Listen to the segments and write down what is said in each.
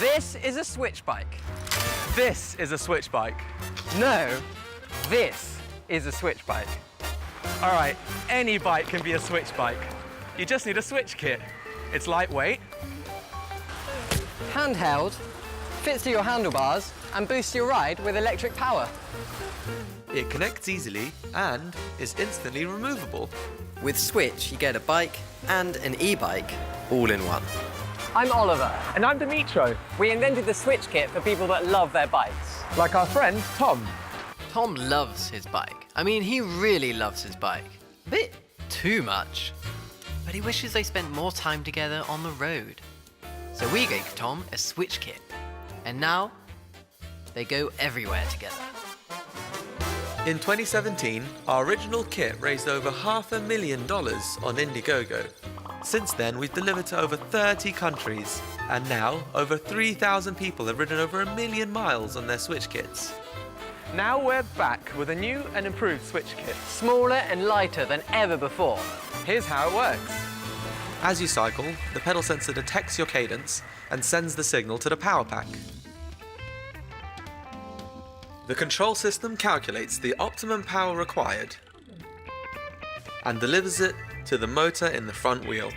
This is a Swytch bike. This is a Swytch bike. No, this is a Swytch bike. All right, any bike can be a Swytch bike. You just need a Swytch kit. It's lightweight, Handheld, fits to your handlebars and boosts your ride with electric power. It connects easily and is instantly removable. With Swytch, you get a bike and an e-bike all in one. I'm Oliver. and I'm Dimitro, We invented the Swytch kit for people that love their bikes. like our friend Tom. Tom loves his bike. I mean, he really loves his bike. A bit too much. But he wishes they spent more time together on the road. So we gave Tom a Swytch kit. And now, they go everywhere together. In 2017, our original kit raised over $500,000 on Indiegogo. Since then, we've delivered to over 30 countries, and now over 3,000 people have ridden over 1 million miles on their Swytch kits. Now we're back with a new and improved Swytch kit. Smaller and lighter than ever before. Here's how it works. As you cycle, the pedal sensor detects your cadence and sends the signal to the power pack. The control system calculates the optimum power required and delivers it to the motor in the front wheel,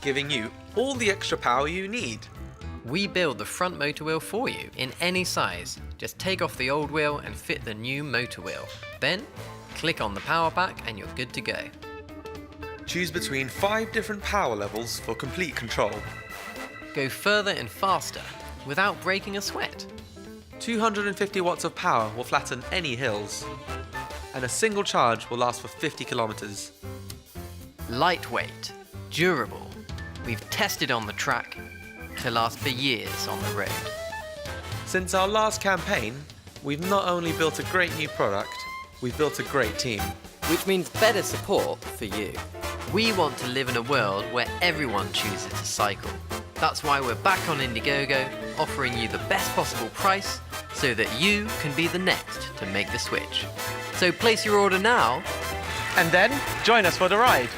giving you all the extra power you need. We build the front motor wheel for you in any size. Just take off the old wheel and fit the new motor wheel. Then, click on the power pack and you're good to go. Choose between 5 different power levels for complete control. Go further and faster without breaking a sweat. 250 watts of power will flatten any hills, and a single charge will last for 50 kilometers. Lightweight, durable. We've tested on the track to last for years on the road. Since our last campaign, we've not only built a great new product, we've built a great team. Which means better support for you. We want to live in a world where everyone chooses to cycle. That's why we're back on Indiegogo, offering you the best possible price so that you can be the next to make the switch. So place your order now. And then join us for the ride.